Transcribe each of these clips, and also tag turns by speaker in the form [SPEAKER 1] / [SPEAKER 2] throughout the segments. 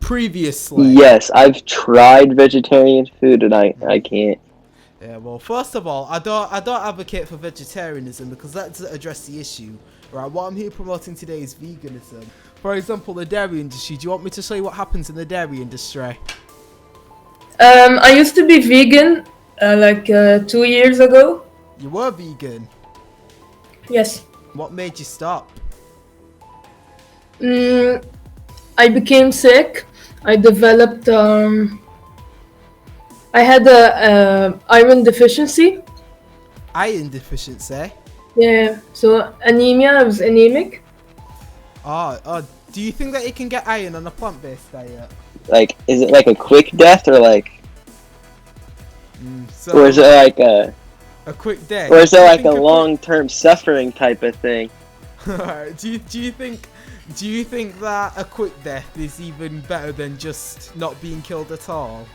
[SPEAKER 1] Previously.
[SPEAKER 2] Yes, I've tried vegetarian food and I can't.
[SPEAKER 1] Yeah, well, first of all, I don't advocate for vegetarianism because that doesn't address the issue. Right, what I'm here promoting today is veganism. For example, the dairy industry. Do you want me to show you what happens in the dairy industry?
[SPEAKER 3] I used to be vegan 2 years ago.
[SPEAKER 1] You were vegan.
[SPEAKER 3] Yes.
[SPEAKER 1] What made you stop?
[SPEAKER 3] Mm, I became sick. I developed. I had a iron deficiency.
[SPEAKER 1] Iron deficiency.
[SPEAKER 3] Yeah. So anemia. I was anemic.
[SPEAKER 1] Oh, do you think that you can get iron on a plant-based diet?
[SPEAKER 2] Like, is it like a quick death or like,
[SPEAKER 1] So,
[SPEAKER 2] or is it like
[SPEAKER 1] a quick day?
[SPEAKER 2] or is
[SPEAKER 1] Do
[SPEAKER 2] it
[SPEAKER 1] you
[SPEAKER 2] like
[SPEAKER 1] think
[SPEAKER 2] a long-term suffering type of thing?
[SPEAKER 1] do you think that a quick death is even better than just not being killed at all?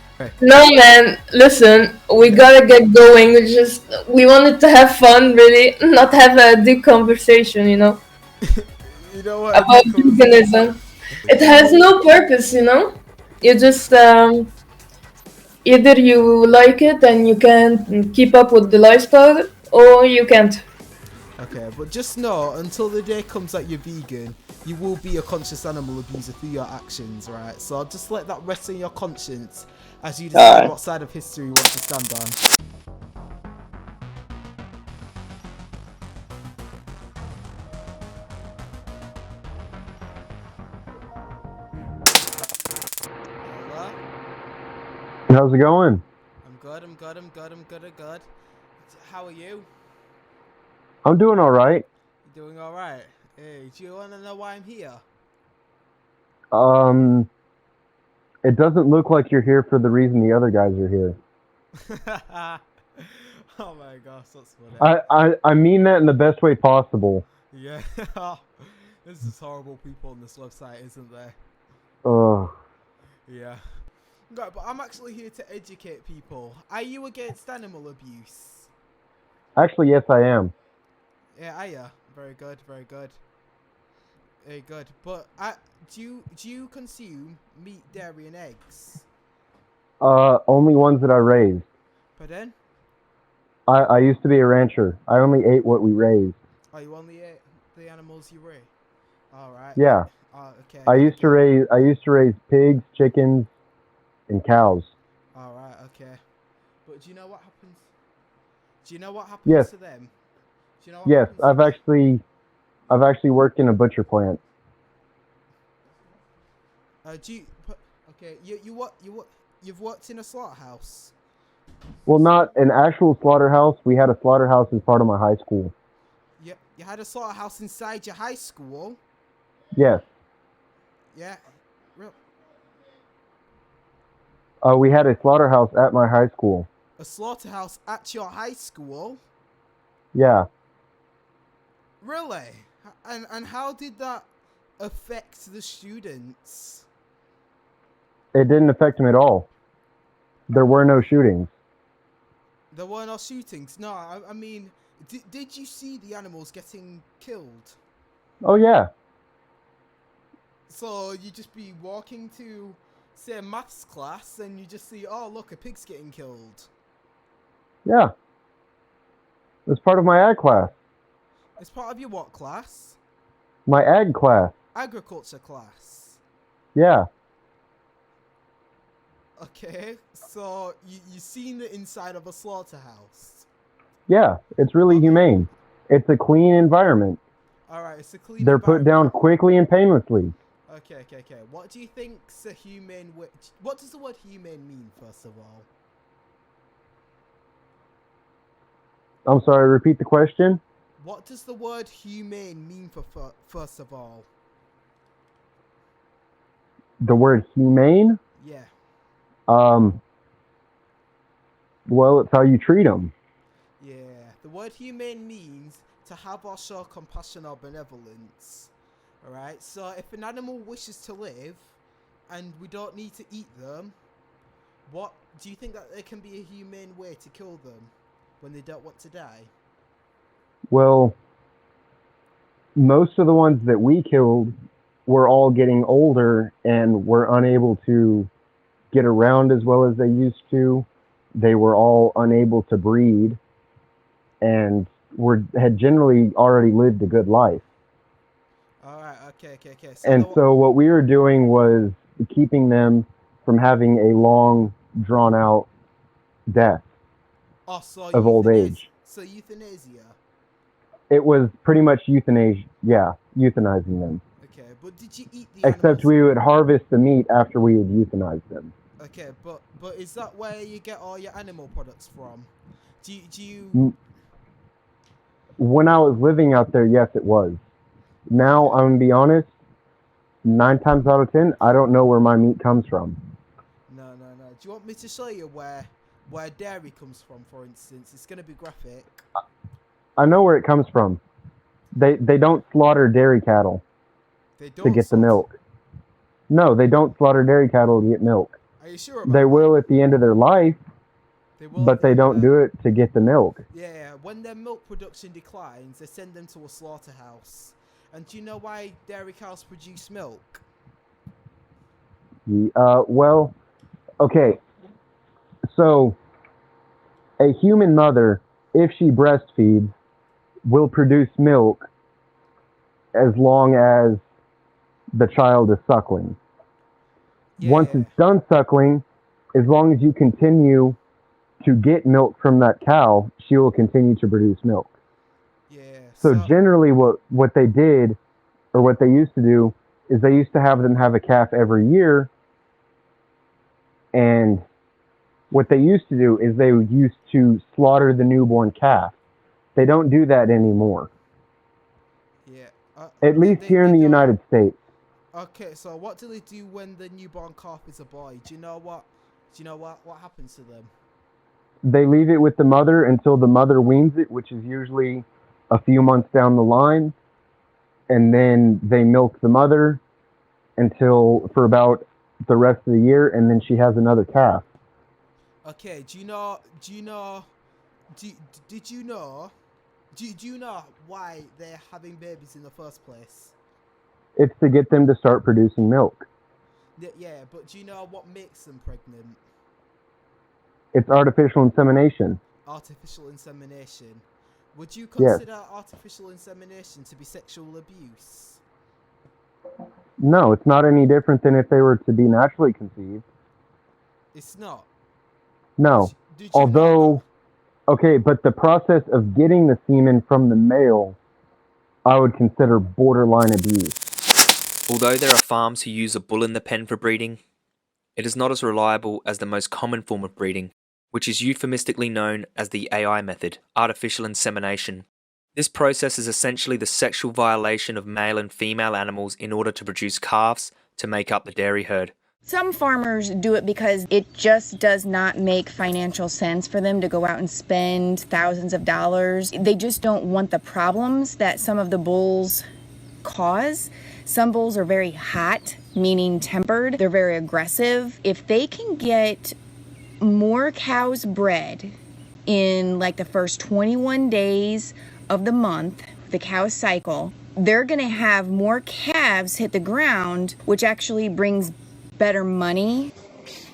[SPEAKER 3] No, man. Listen, we gotta get going. We wanted to have fun, really, not have a deep conversation.
[SPEAKER 1] You know what?
[SPEAKER 3] About veganism. It has no purpose. You just either you like it and you can keep up with the lifestyle, or you can't.
[SPEAKER 1] Okay, but just know, until the day comes that you're vegan, you will be a conscious animal abuser through your actions, right? So just let that rest in your conscience as you decide what side of history you want to stand on. Hello?
[SPEAKER 4] How's it going?
[SPEAKER 1] I'm good. How are you?
[SPEAKER 4] I'm doing all right.
[SPEAKER 1] You doing alright? Hey, do you want to know why I'm here?
[SPEAKER 4] Um, it doesn't look like you're here for the reason the other guys are here.
[SPEAKER 1] Oh my gosh, that's funny.
[SPEAKER 4] I mean that in the best way possible.
[SPEAKER 1] Yeah. There's just horrible people on this website, isn't there?
[SPEAKER 4] Ugh.
[SPEAKER 1] Yeah. Right, but I'm actually here to educate people. Are you against animal abuse?
[SPEAKER 4] Actually, yes, I am.
[SPEAKER 1] Yeah, are you? Very good. Very good. But do you consume meat, dairy, and eggs?
[SPEAKER 4] Only ones that I raised.
[SPEAKER 1] Pardon?
[SPEAKER 4] I used to be a rancher. I only ate what we raised.
[SPEAKER 1] Oh, you only ate the animals you raise? All right.
[SPEAKER 4] Yeah.
[SPEAKER 1] Oh, okay.
[SPEAKER 4] I used to raise pigs, chickens, and cows.
[SPEAKER 1] All right. Okay. But do you know what happens? Do you know what happens
[SPEAKER 4] Yes.
[SPEAKER 1] to them? Do you know what
[SPEAKER 4] Yes,
[SPEAKER 1] happens to them?
[SPEAKER 4] I've actually worked in a butcher plant.
[SPEAKER 1] Okay, you've worked in a slaughterhouse.
[SPEAKER 4] Well, not an actual slaughterhouse. We had a slaughterhouse as part of my high school.
[SPEAKER 1] You had a slaughterhouse inside your high school.
[SPEAKER 4] Yes.
[SPEAKER 1] Yeah, real.
[SPEAKER 4] We had a slaughterhouse at my high school.
[SPEAKER 1] A slaughterhouse at your high school.
[SPEAKER 4] Yeah.
[SPEAKER 1] Really? And how did that affect the students?
[SPEAKER 4] It didn't affect them at all. There were no shootings.
[SPEAKER 1] There were no shootings. No, I mean, did you see the animals getting killed?
[SPEAKER 4] Oh, yeah.
[SPEAKER 1] So you just be walking to, say, a maths class and you just see, oh, look, a pig's getting killed.
[SPEAKER 4] Yeah. It's part of my ag class.
[SPEAKER 1] It's part of your what class?
[SPEAKER 4] My ag class.
[SPEAKER 1] Agriculture class.
[SPEAKER 4] Yeah.
[SPEAKER 1] Okay, so you seen the inside of a slaughterhouse.
[SPEAKER 4] Yeah, it's really humane. It's a clean environment.
[SPEAKER 1] Alright, it's a clean
[SPEAKER 4] They're put down quickly and painlessly.
[SPEAKER 1] Okay. What do you think's a humane way? What does the word humane mean, first of all?
[SPEAKER 4] I'm sorry, repeat the question?
[SPEAKER 1] What does the word humane mean for first of all?
[SPEAKER 4] The word humane?
[SPEAKER 1] Yeah.
[SPEAKER 4] Well, it's how you treat them.
[SPEAKER 1] Yeah. The word humane means to have or show compassion or benevolence. Alright, so if an animal wishes to live and we don't need to eat them, what do you think that there can be a humane way to kill them when they don't want to die?
[SPEAKER 4] Well, most of the ones that we killed were all getting older and were unable to get around as well as they used to. They were all unable to breed and had generally already lived a good life.
[SPEAKER 1] All right. Okay.
[SPEAKER 4] And so what we were doing was keeping them from having a long, drawn-out death of old age.
[SPEAKER 1] So euthanasia.
[SPEAKER 4] It was pretty much euthanasia. Yeah, euthanizing them.
[SPEAKER 1] Okay, but did you eat the
[SPEAKER 4] Except
[SPEAKER 1] animals?
[SPEAKER 4] we would harvest the meat after we had euthanized them.
[SPEAKER 1] Okay, but is that where you get all your animal products from? Do you?
[SPEAKER 4] When I was living out there, yes, it was. Now, I'm gonna be honest, 9 times out of 10, I don't know where my meat comes from.
[SPEAKER 1] No. Do you want me to show you where dairy comes from, for instance? It's gonna be graphic.
[SPEAKER 4] I know where it comes from. They don't slaughter dairy cattle to get the milk. No, they don't slaughter dairy cattle to get milk.
[SPEAKER 1] Are you sure about
[SPEAKER 4] They
[SPEAKER 1] that?
[SPEAKER 4] will at the end of their life, but they don't do it to get the milk.
[SPEAKER 1] Yeah, when their milk production declines, they send them to a slaughterhouse. And do you know why dairy cows produce milk?
[SPEAKER 4] Well, okay. So, a human mother, if she breastfeeds, will produce milk as long as the child is suckling.
[SPEAKER 1] Yeah.
[SPEAKER 4] Once it's done suckling, as long as you continue to get milk from that cow, she will continue to produce milk.
[SPEAKER 1] Yeah.
[SPEAKER 4] So generally what they did, or what they used to do, is they used to have them have a calf every year. And what they used to do is they used to slaughter the newborn calf. They don't do that anymore.
[SPEAKER 1] Yeah.
[SPEAKER 4] At least here in the United States.
[SPEAKER 1] Okay, so what do they do when the newborn calf is a boy? Do you know what happens to them?
[SPEAKER 4] They leave it with the mother until the mother weans it, which is usually a few months down the line. And then they milk the mother for about the rest of the year, and then she has another calf.
[SPEAKER 1] Okay, do you know why they're having babies in the first place?
[SPEAKER 4] It's to get them to start producing milk.
[SPEAKER 1] Yeah, but do you know what makes them pregnant?
[SPEAKER 4] It's artificial insemination.
[SPEAKER 1] Artificial insemination. Would you consider artificial insemination to be sexual abuse?
[SPEAKER 4] No, it's not any different than if they were to be naturally conceived.
[SPEAKER 1] It's not?
[SPEAKER 4] No. Although, okay, but the process of getting the semen from the male, I would consider borderline abuse.
[SPEAKER 5] Although there are farms who use a bull in the pen for breeding, it is not as reliable as the most common form of breeding, which is euphemistically known as the AI method, artificial insemination. This process is essentially the sexual violation of male and female animals in order to produce calves to make up the dairy herd.
[SPEAKER 6] Some farmers do it because it just does not make financial sense for them to go out and spend thousands of dollars. They just don't want the problems that some of the bulls cause. Some bulls are very hot, meaning tempered. They're very aggressive. If they can get more cows bred in like the first 21 days of the month, the cow cycle, they're going to have more calves hit the ground, which actually brings better money.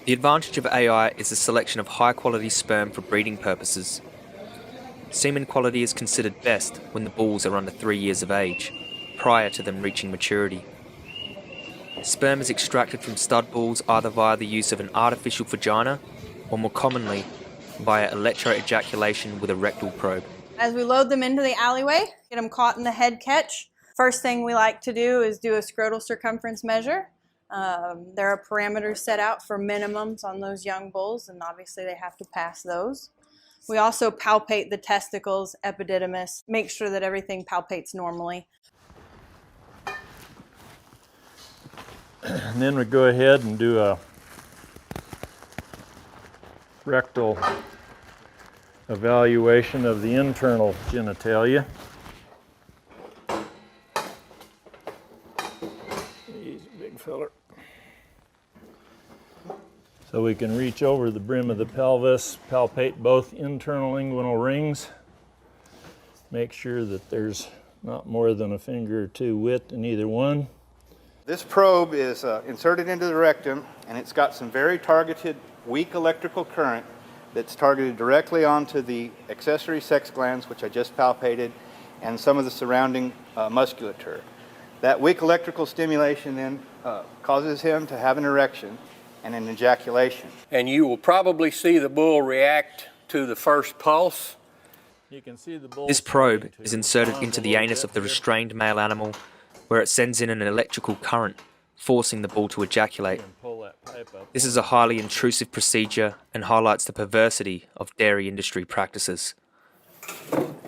[SPEAKER 5] The advantage of AI is the selection of high-quality sperm for breeding purposes. Semen quality is considered best when the bulls are under 3 years of age, prior to them reaching maturity. Sperm is extracted from stud bulls either via the use of an artificial vagina or more commonly via electroejaculation with a rectal probe.
[SPEAKER 7] As we load them into the alleyway, get them caught in the head catch, first thing we like to do is do a scrotal circumference measure. There are parameters set out for minimums on those young bulls, and obviously they have to pass those. We also palpate the testicles, epididymis, make sure that everything palpates normally.
[SPEAKER 8] And then we go ahead and do a rectal evaluation of the internal genitalia. He's a big feller. So we can reach over the brim of the pelvis, palpate both internal inguinal rings, make sure that there's not more than a finger or two width in either one.
[SPEAKER 9] This probe is inserted into the rectum, and it's got some very targeted, weak electrical current that's targeted directly onto the accessory sex glands, which I just palpated, and some of the surrounding musculature. That weak electrical stimulation then causes him to have an erection and an ejaculation.
[SPEAKER 10] And you will probably see the bull react to the first pulse.
[SPEAKER 8] You can see the bull.
[SPEAKER 5] This probe is inserted into the anus of the restrained male animal, where it sends in an electrical current, forcing the bull to ejaculate.
[SPEAKER 8] Pull that pipe up.
[SPEAKER 5] This is a highly intrusive procedure and highlights the perversity of dairy industry practices.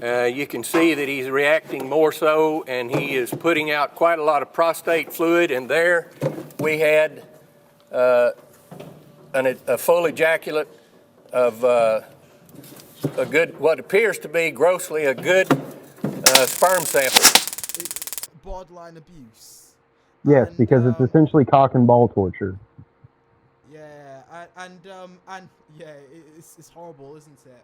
[SPEAKER 10] You can see that he's reacting more so, and he is putting out quite a lot of prostate fluid, and there we had a full ejaculate of a good, what appears to be grossly a good sperm sample.
[SPEAKER 1] Borderline abuse.
[SPEAKER 4] Yes,
[SPEAKER 1] And,
[SPEAKER 4] because it's essentially cock and ball torture.
[SPEAKER 1] Yeah, and yeah, it's horrible, isn't it?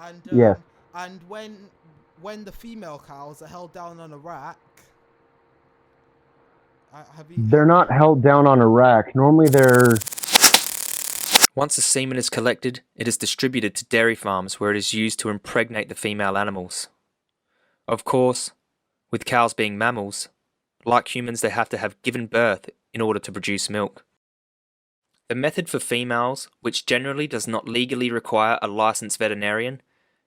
[SPEAKER 1] And
[SPEAKER 4] Yes.
[SPEAKER 1] And when the female cows are held down on a rack,
[SPEAKER 4] They're not held down on a rack. Normally they're...
[SPEAKER 5] Once the semen is collected, it is distributed to dairy farms where it is used to impregnate the female animals. Of course, with cows being mammals, like humans, they have to have given birth in order to produce milk. The method for females, which generally does not legally require a licensed veterinarian,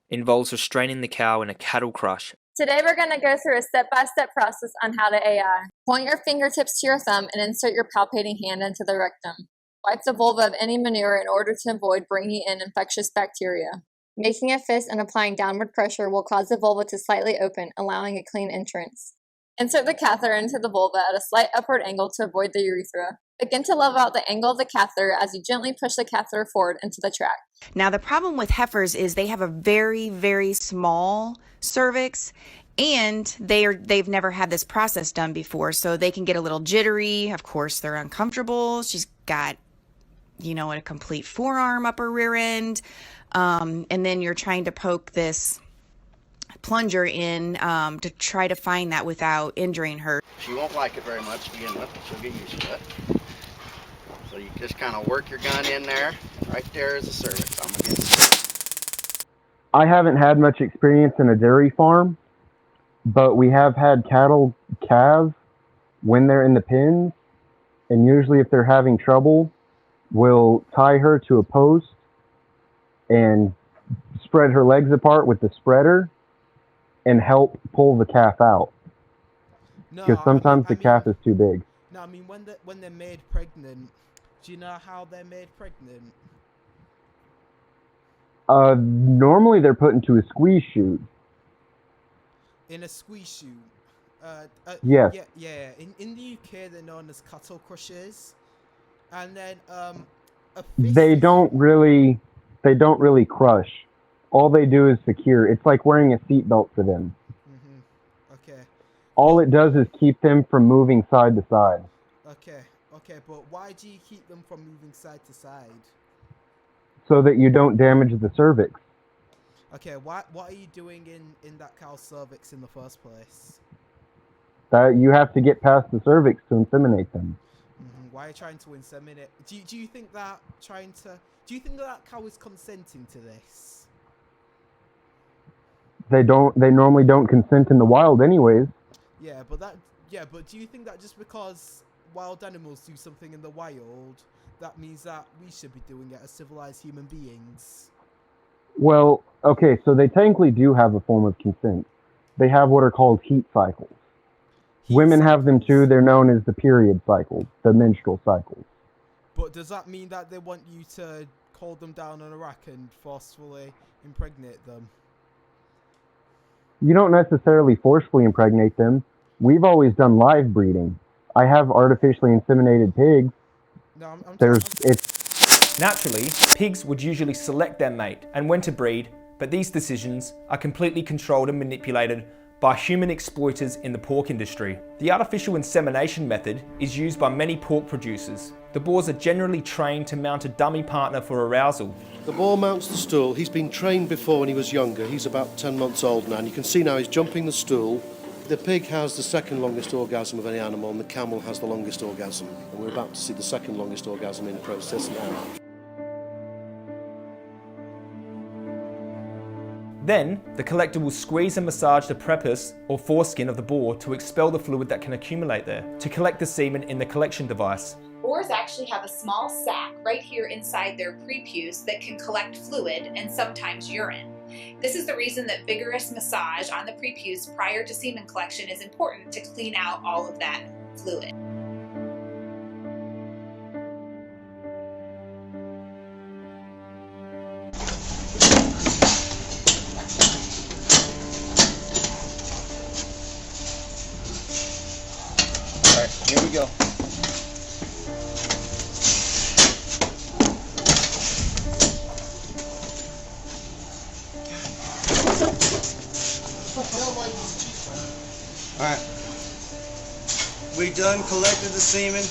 [SPEAKER 5] involves restraining the cow in a cattle crush.
[SPEAKER 11] Today we're going to go through a step-by-step process on how to AI. Point your fingertips to your thumb and insert your palpating hand into the rectum. Wipe the vulva of any manure in order to avoid bringing in infectious bacteria. Making a fist and applying downward pressure will cause the vulva to slightly open, allowing a clean entrance. Insert the catheter into the vulva at a slight upward angle to avoid the urethra. Begin to level out the angle of the catheter as you gently push the catheter forward into the tract.
[SPEAKER 6] Now, the problem with heifers is they have a very, very small cervix, and they've never had this process done before, so they can get a little jittery. Of course, they're uncomfortable. She's got, a complete forearm upper rear end, and then you're trying to poke this plunger in to try to find that without injuring her.
[SPEAKER 12] She won't like it very much to begin with, but she'll get used to it. So you just kind of work your gun in there. Right there is the cervix. I'm against it.
[SPEAKER 4] I haven't had much experience in a dairy farm, but we have had cattle calve when they're in the pens, and usually if they're having trouble, we'll tie her to a post and spread her legs apart with the spreader and help pull the calf out. Because sometimes the calf is too big.
[SPEAKER 1] No, I mean when they're made pregnant, do you know how they're made pregnant?
[SPEAKER 4] Normally they're put into a squeeze chute.
[SPEAKER 1] In a squeeze chute.
[SPEAKER 4] Yes.
[SPEAKER 1] Yeah. In the UK, they're known as cattle crushers, and then
[SPEAKER 4] they don't really crush. All they do is secure. It's like wearing a seatbelt for them.
[SPEAKER 1] Okay.
[SPEAKER 4] All it does is keep them from moving side to side.
[SPEAKER 1] Okay, but why do you keep them from moving side to side?
[SPEAKER 4] So that you don't damage the cervix.
[SPEAKER 1] Okay, what are you doing in that cow's cervix in the first place?
[SPEAKER 4] That you have to get past the cervix to inseminate them.
[SPEAKER 1] Why are you trying to inseminate? Do you think that that cow is consenting to this?
[SPEAKER 4] They normally don't consent in the wild anyways.
[SPEAKER 1] But do you think that just because wild animals do something in the wild, that means that we should be doing it as civilized human beings?
[SPEAKER 4] Well, okay, so they technically do have a form of consent. They have what are called heat cycles. Women have them too. They're known as the period cycles, the menstrual cycles.
[SPEAKER 1] But does that mean that they want you to hold them down on a rack and forcefully impregnate them?
[SPEAKER 4] You don't necessarily forcefully impregnate them. We've always done live breeding. I have artificially inseminated pigs.
[SPEAKER 1] No,
[SPEAKER 13] Naturally, pigs would usually select their mate and when to breed, but these decisions are completely controlled and manipulated by human exploiters in the pork industry. The artificial insemination method is used by many pork producers. The boars are generally trained to mount a dummy partner for arousal.
[SPEAKER 14] The boar mounts the stool. He's been trained before when he was younger. He's about 10 months old now, and you can see now he's jumping the stool The pig has the second longest orgasm of any animal, and the camel has the longest orgasm. And we're about to see the second longest orgasm in process now.
[SPEAKER 13] Then, the collector will squeeze and massage the prepuce or foreskin of the boar to expel the fluid that can accumulate there, to collect the semen in the collection device.
[SPEAKER 15] Boars actually have a small sac right here inside their prepuce that can collect fluid and sometimes urine. This is the reason that vigorous massage on the prepuce prior to semen collection is important to clean out all of that fluid.
[SPEAKER 12] All right, here we go. All right. We done collected the semen.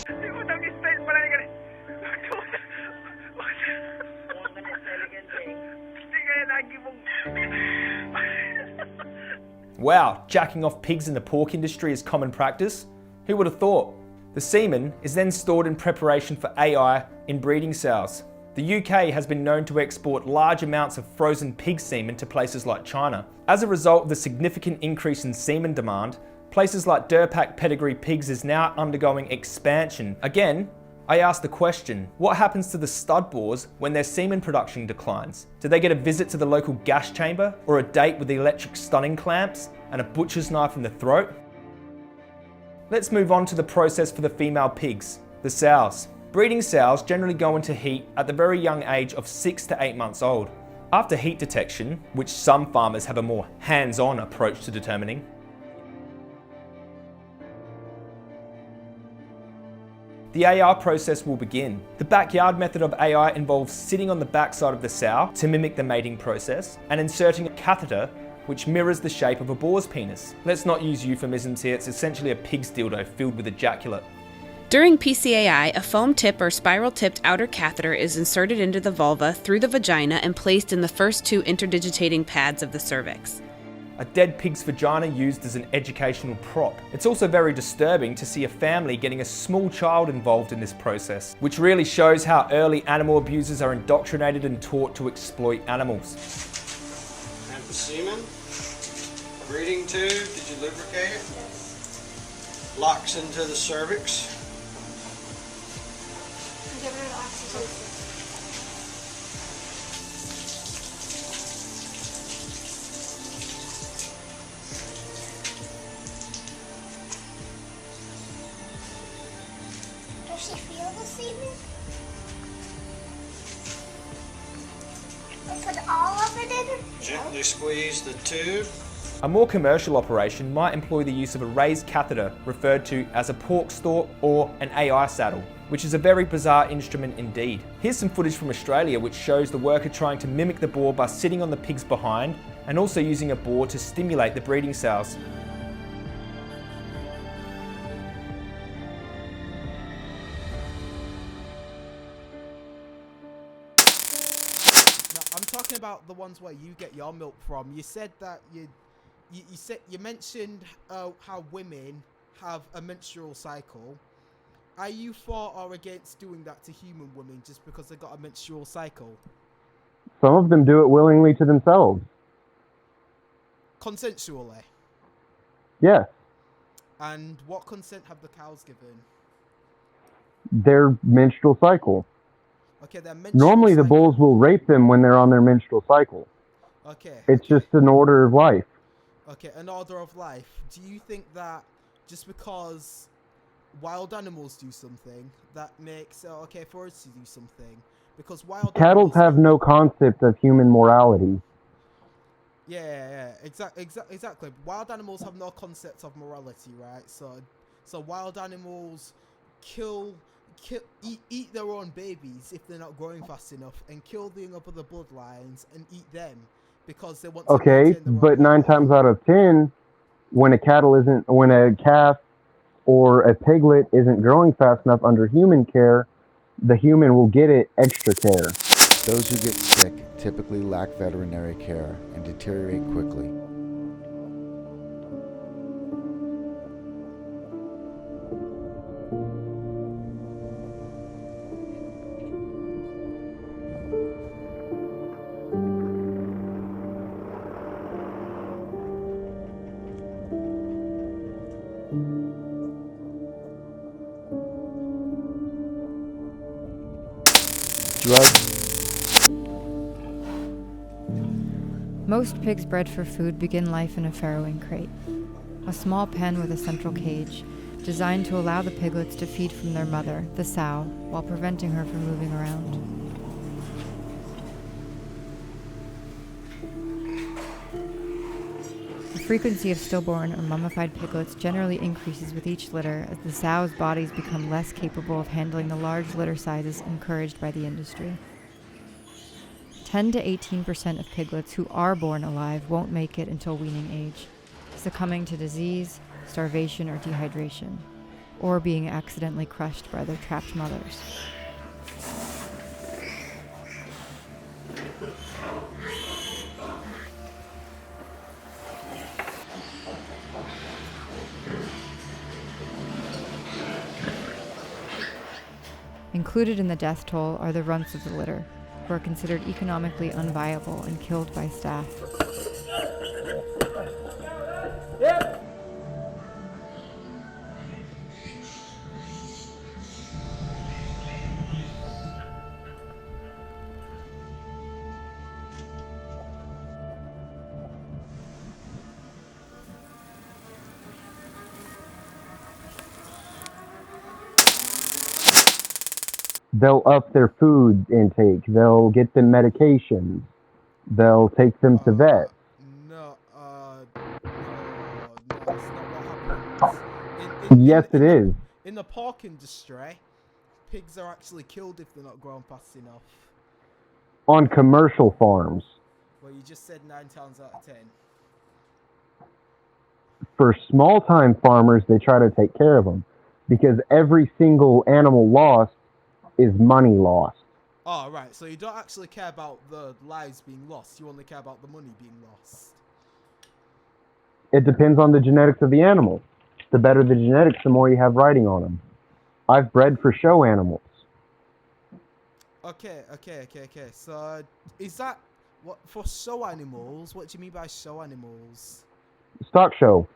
[SPEAKER 13] Wow, jacking off pigs in the pork industry is common practice? Who would have thought? The semen is then stored in preparation for AI in breeding sows. The UK has been known to export large amounts of frozen pig semen to places like China. As a result of the significant increase in semen demand, places like Durpack pedigree pigs is now undergoing expansion. Again, I ask the question, what happens to the stud boars when their semen production declines? Do they get a visit to the local gas chamber, or a date with the electric stunning clamps and a butcher's knife in the throat? Let's move on to the process for the female pigs, the sows. Breeding sows generally go into heat at the very young age of 6 to 8 months old. After heat detection, which some farmers have a more hands-on approach to determining, the AI process will begin. The backyard method of AI involves sitting on the backside of the sow to mimic the mating process and inserting a catheter which mirrors the shape of a boar's penis. Let's not use euphemisms here, it's essentially a pig's dildo filled with ejaculate.
[SPEAKER 16] During PCAI, a foam tip or spiral-tipped outer catheter is inserted into the vulva through the vagina and placed in the first 2 interdigitating pads of the cervix.
[SPEAKER 13] A dead pig's vagina used as an educational prop. It's also very disturbing to see a family getting a small child involved in this process, which really shows how early animal abusers are indoctrinated and taught to exploit animals.
[SPEAKER 12] And the semen, breeding tube, did you lubricate it? Yes. Locks into the cervix.
[SPEAKER 17] Give it an oxytocin. Does she feel the semen? I put all of it in her?
[SPEAKER 12] Gently squeeze the tube.
[SPEAKER 13] A more commercial operation might employ the use of a raised catheter referred to as a pork stalk or an AI saddle, which is a very bizarre instrument indeed. Here's some footage from Australia which shows the worker trying to mimic the boar by sitting on the pig's behind and also using a boar to stimulate the breeding sows.
[SPEAKER 1] I'm talking about the ones where you get your milk from. You said that you mentioned how women have a menstrual cycle. Are you for or against doing that to human women just because they got a menstrual cycle?
[SPEAKER 4] Some of them do it willingly to themselves.
[SPEAKER 1] Consensually?
[SPEAKER 4] Yes.
[SPEAKER 1] And what consent have the cows given?
[SPEAKER 4] Their menstrual cycle.
[SPEAKER 1] Okay, their menstrual
[SPEAKER 4] Normally the
[SPEAKER 1] cycle.
[SPEAKER 4] bulls will rape them when they're on their menstrual cycle.
[SPEAKER 1] Okay.
[SPEAKER 4] It's just an order of life.
[SPEAKER 1] Okay, an order of life. Do you think that just because wild animals do something, that makes it okay for us to do something? Because wild
[SPEAKER 4] Cattle
[SPEAKER 1] animals
[SPEAKER 4] have no concept of human morality.
[SPEAKER 1] Yeah, exactly. Wild animals have no concept of morality, right? So wild animals eat their own babies if they're not growing fast enough, and kill the other bloodlines and eat them because they want to.
[SPEAKER 4] Okay, but 9 times out of 10, when a calf or a piglet isn't growing fast enough under human care, the human will get it extra care.
[SPEAKER 18] Those who get sick typically lack veterinary care and deteriorate quickly. drugs.
[SPEAKER 19] Most pigs bred for food begin life in a farrowing crate, a small pen with a central cage, designed to allow the piglets to feed from their mother, the sow, while preventing her from moving around. The frequency of stillborn or mummified piglets generally increases with each litter as the sows' bodies become less capable of handling the large litter sizes encouraged by the industry. 10 to 18% of piglets who are born alive won't make it until weaning age, succumbing to disease, starvation, or dehydration, or being accidentally crushed by their trapped mothers. Included in the death toll are the runts of the litter, who are considered economically unviable and killed by staff.
[SPEAKER 4] They'll up their food intake. They'll get them medications. They'll take them to vets. Yes, it is.
[SPEAKER 1] In the pork industry, pigs are actually killed if they're not grown fast enough.
[SPEAKER 4] On commercial farms.
[SPEAKER 1] Well, you just said 9 times out of 10.
[SPEAKER 4] For small-time farmers, they try to take care of them because every single animal lost is money lost.
[SPEAKER 1] Oh, right. So you don't actually care about the lives being lost. You only care about the money being lost.
[SPEAKER 4] It depends on the genetics of the animal. The better the genetics, the more you have riding on them. I've bred for show animals.
[SPEAKER 1] Okay. So is that what for show animals? What do you mean by show animals?
[SPEAKER 4] Stock show.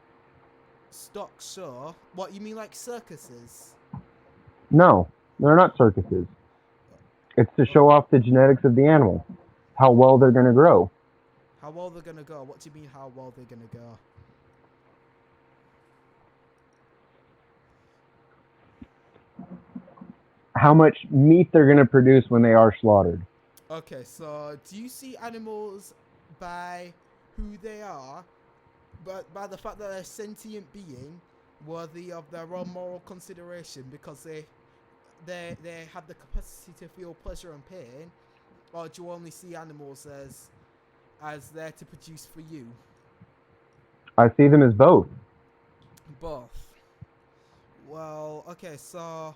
[SPEAKER 1] Stock show? What, you mean like circuses?
[SPEAKER 4] No, they're not circuses. It's to show off the genetics of the animal, how well they're going to grow.
[SPEAKER 1] How well they're going to go? What do you mean how well they're going to go?
[SPEAKER 4] How much meat they're going to produce when they are slaughtered.
[SPEAKER 1] Okay, so do you see animals by who they are, but by the fact that they're a sentient being, worthy of their own moral consideration because they have the capacity to feel pleasure and pain, or do you only see animals as there to produce for you?
[SPEAKER 4] I see them as both.
[SPEAKER 1] Both. Well, okay, so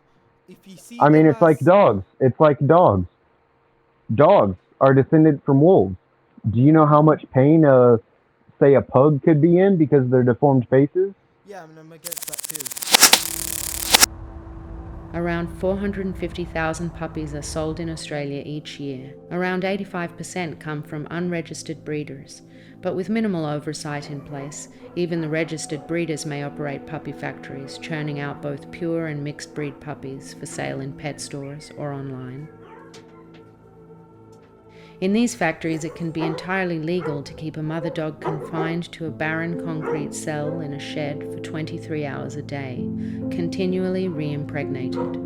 [SPEAKER 1] if you see
[SPEAKER 4] I mean,
[SPEAKER 1] them
[SPEAKER 4] it's like dogs. It's like dogs. Dogs are descended from wolves. Do you know how much pain, say, a pug could be in because of their deformed faces?
[SPEAKER 1] Yeah, I mean, I'm against that too.
[SPEAKER 16] Around 450,000 puppies are sold in Australia each year. Around 85% come from unregistered breeders, but with minimal oversight in place, even the registered breeders may operate puppy factories, churning out both pure and mixed breed puppies for sale in pet stores or online. In these factories, it can be entirely legal to keep a mother dog confined to a barren concrete cell in a shed for 23 hours a day, continually re-impregnated.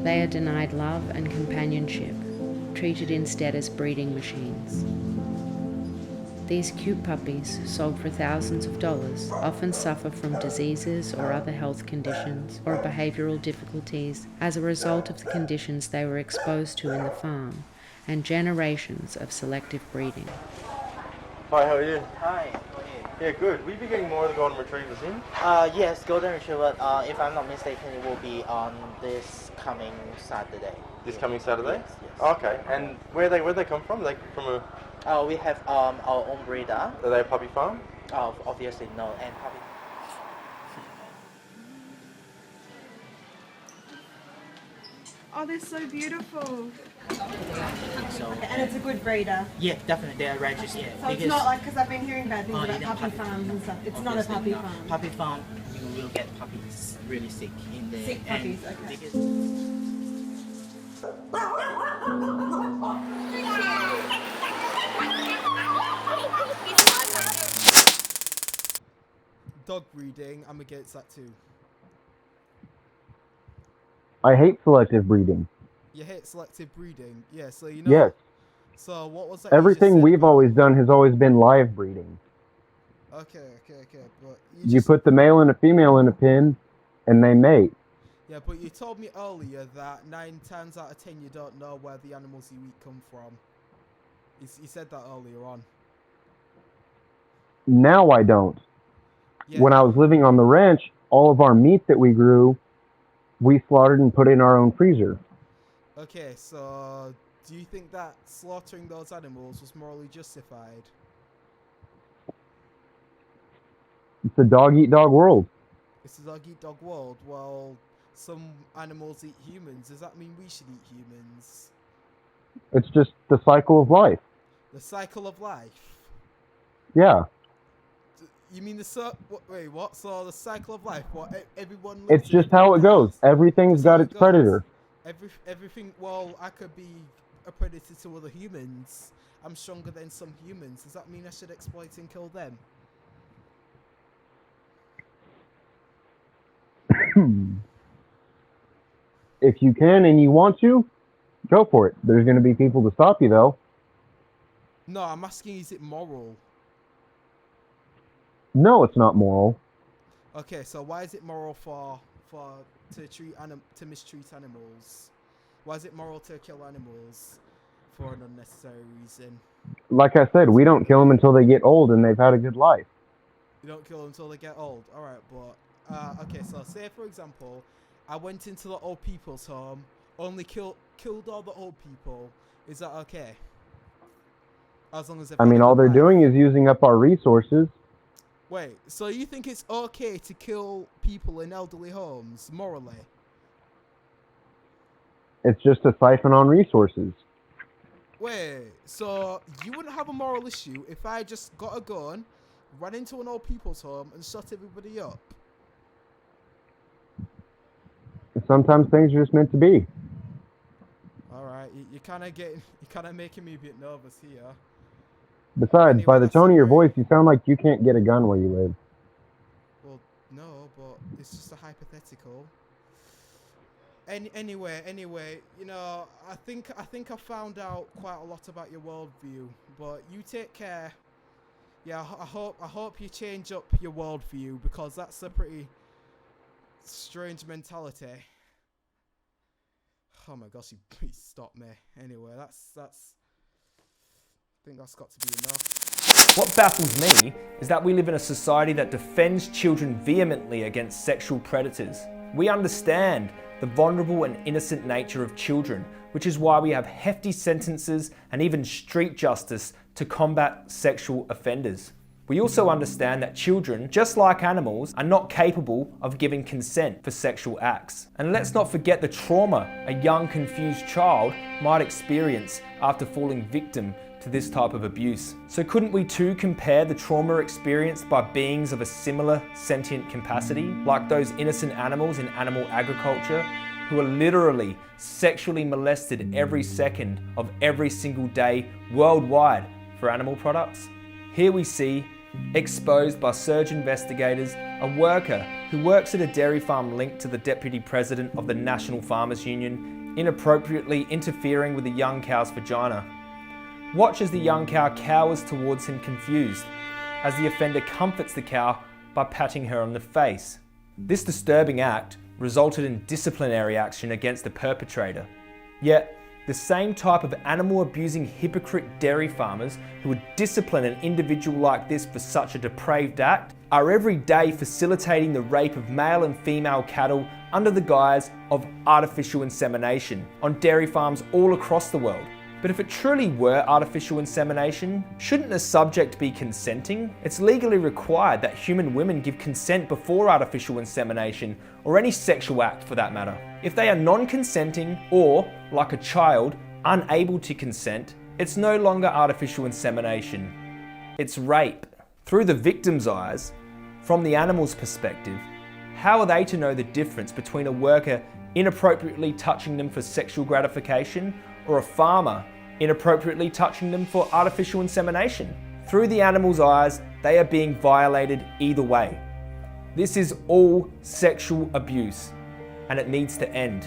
[SPEAKER 16] They are denied love and companionship, treated instead as breeding machines. These cute puppies, sold for thousands of dollars, often suffer from diseases or other health conditions or behavioural difficulties as a result of the conditions they were exposed to in the farm and generations of selective breeding.
[SPEAKER 20] Hi, how are you?
[SPEAKER 12] Hi, how are you?
[SPEAKER 20] Yeah, good. Will you be getting more of the golden retrievers in?
[SPEAKER 21] Yes, golden retriever. If I'm not mistaken, it will be on this coming Saturday.
[SPEAKER 20] This coming Saturday?
[SPEAKER 21] Yes, yes.
[SPEAKER 20] Oh, okay. And where they come from? Are they from a?
[SPEAKER 21] We have our own breeder.
[SPEAKER 20] Are they a puppy farm?
[SPEAKER 21] Obviously no, and puppy.
[SPEAKER 22] Oh, they're so beautiful.
[SPEAKER 21] So,
[SPEAKER 22] And it's a good breeder.
[SPEAKER 21] yeah, definitely they're registered. Yeah,
[SPEAKER 22] So it's not like, because I've been hearing bad things about
[SPEAKER 21] yeah,
[SPEAKER 22] puppy farms and stuff. It's not a puppy farm.
[SPEAKER 21] Puppy farm, you will get puppies really sick in there.
[SPEAKER 22] Sick puppies, okay.
[SPEAKER 1] Dog breeding, I'm against that too.
[SPEAKER 4] I hate selective breeding.
[SPEAKER 1] You hate selective breeding? Yeah, so you know...
[SPEAKER 4] Yes.
[SPEAKER 1] So what was that you just
[SPEAKER 4] Everything
[SPEAKER 1] said
[SPEAKER 4] we've
[SPEAKER 1] about-
[SPEAKER 4] always done has always been live breeding.
[SPEAKER 1] Okay, but...
[SPEAKER 4] You put the male and a female in a pen, and they mate.
[SPEAKER 1] Yeah, but you told me earlier that 9 times out of 10 you don't know where the animals you eat come from. You said that earlier on.
[SPEAKER 4] Now I don't.
[SPEAKER 1] Yeah.
[SPEAKER 4] When I was living on the ranch, all of our meat that we grew, we slaughtered and put in our own freezer.
[SPEAKER 1] Okay, so do you think that slaughtering those animals was morally justified?
[SPEAKER 4] It's a dog-eat-dog world.
[SPEAKER 1] It's a dog-eat-dog world. Well, some animals eat humans. Does that mean we should eat humans?
[SPEAKER 4] It's just the cycle of life.
[SPEAKER 1] The cycle of life?
[SPEAKER 4] Yeah.
[SPEAKER 1] You mean wait, what? So the cycle of life? What? Everyone lives
[SPEAKER 4] It's just how it goes. Everything's got its predator.
[SPEAKER 1] Everything. Well, I could be a predator to other humans. I'm stronger than some humans. Does that mean I should exploit and kill them?
[SPEAKER 4] If you can and you want to, go for it. There's going to be people to stop you, though.
[SPEAKER 1] No, I'm asking, is it moral?
[SPEAKER 4] No, it's not moral.
[SPEAKER 1] Okay, so why is it moral to mistreat animals? Why is it moral to kill animals for an unnecessary reason?
[SPEAKER 4] Like I said, we don't kill them until they get old and they've had a good life.
[SPEAKER 1] You don't kill them until they get old. All right, but okay. So say for example, I went into the old people's home, only killed all the old people. Is that okay? As long as
[SPEAKER 4] I mean, all they're doing is using up our resources.
[SPEAKER 1] Wait, so you think it's okay to kill people in elderly homes morally?
[SPEAKER 4] It's just a siphon on resources.
[SPEAKER 1] Wait, so you wouldn't have a moral issue if I just got a gun, ran into an old people's home, and shot everybody up?
[SPEAKER 4] Sometimes things are just meant to be.
[SPEAKER 1] All right, you're kind of making me a bit nervous here.
[SPEAKER 4] Besides,
[SPEAKER 1] Anyway,
[SPEAKER 4] by the
[SPEAKER 1] that's
[SPEAKER 4] tone of your
[SPEAKER 1] alright.
[SPEAKER 4] voice, you sound like you can't get a gun where you live.
[SPEAKER 1] Well, no, but it's just a hypothetical. Anyway, you know, I think I found out quite a lot about your worldview, but you take care. Yeah, I hope you change up your worldview, because that's a pretty strange mentality. Oh my gosh, you stopped me. Anyway, that's I think that's got to be enough.
[SPEAKER 13] What baffles me is that we live in a society that defends children vehemently against sexual predators. We understand the vulnerable and innocent nature of children, which is why we have hefty sentences and even street justice to combat sexual offenders. We also understand that children, just like animals, are not capable of giving consent for sexual acts. And let's not forget the trauma a young, confused child might experience after falling victim to this type of abuse. So couldn't we too compare the trauma experienced by beings of a similar sentient capacity, like those innocent animals in animal agriculture, who are literally sexually molested every second of every single day worldwide for animal products? Here we see, exposed by surge investigators, a worker who works at a dairy farm linked to the Deputy President of the National Farmers Union, inappropriately interfering with a young cow's vagina. Watch as the young cow cowers towards him confused, as the offender comforts the cow by patting her on the face. This disturbing act resulted in disciplinary action against the perpetrator. Yet, The same type of animal abusing hypocrite dairy farmers who would discipline an individual like this for such a depraved act are every day facilitating the rape of male and female cattle under the guise of artificial insemination on dairy farms all across the world. But if it truly were artificial insemination, shouldn't the subject be consenting? It's legally required that human women give consent before artificial insemination, or any sexual act for that matter. If they are non-consenting, or, like a child, unable to consent, it's no longer artificial insemination. It's rape. Through the victim's eyes, from the animal's perspective, how are they to know the difference between a worker inappropriately touching them for sexual gratification or a farmer inappropriately touching them for artificial insemination? Through the animal's eyes, they are being violated either way. This is all sexual abuse, and it needs to end.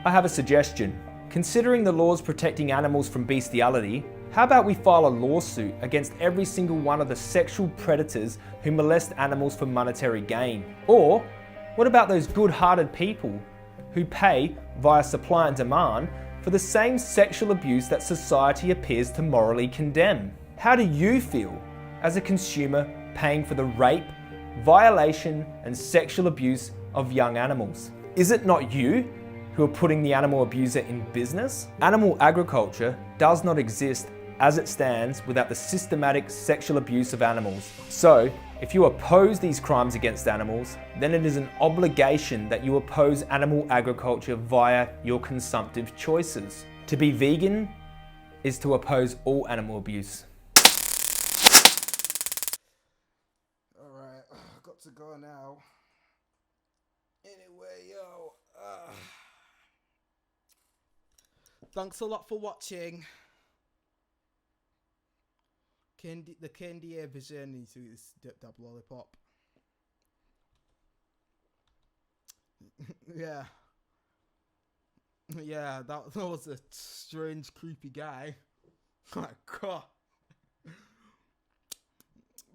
[SPEAKER 13] I have a suggestion. Considering the laws protecting animals from bestiality, how about we file a lawsuit against every single one of the sexual predators who molest animals for monetary gain? Or what about those good-hearted people who pay via supply and demand for the same sexual abuse that society appears to morally condemn? How do you feel as a consumer paying for the rape, violation, and sexual abuse of young animals? Is it not you who are putting the animal abuser in business? Animal agriculture does not exist as it stands without the systematic sexual abuse of animals. So, if you oppose these crimes against animals, then it is an obligation that you oppose animal agriculture via your consumptive choices. To be vegan is to oppose all animal abuse.
[SPEAKER 1] Alright, I've got to go now. Anyway, yo. Thanks a lot for watching. The Candy Vision into this dipped up lollipop. Yeah. Yeah, that was a strange, creepy guy. Oh my god.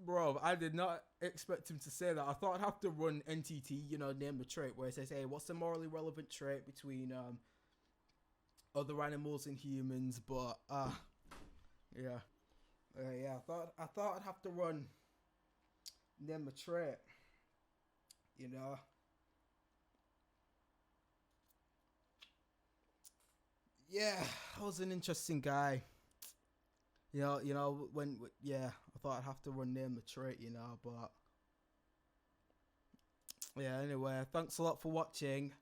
[SPEAKER 1] Bro, I did not expect him to say that. I thought I'd have to run NTT, name the trait, where it says, hey, what's the morally relevant trait between other animals and humans, but yeah. Yeah, I thought I'd have to run name a trait, Yeah, that was an interesting guy. Yeah, I thought I'd have to run name a trait, but yeah. Anyway, thanks a lot for watching.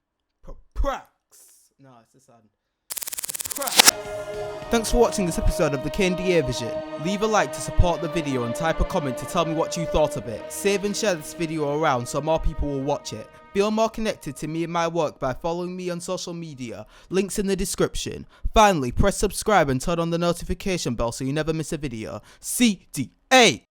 [SPEAKER 1] No, it's this one. Thanks for watching this episode of the KNDA Vision. Leave a like to support the video and type a comment to tell me what you thought of it. Save and share this video around so more people will watch it. Feel more connected to me and my work by following me on social media. Links in the description. Finally, press subscribe and turn on the notification bell so you never miss a video. CDA!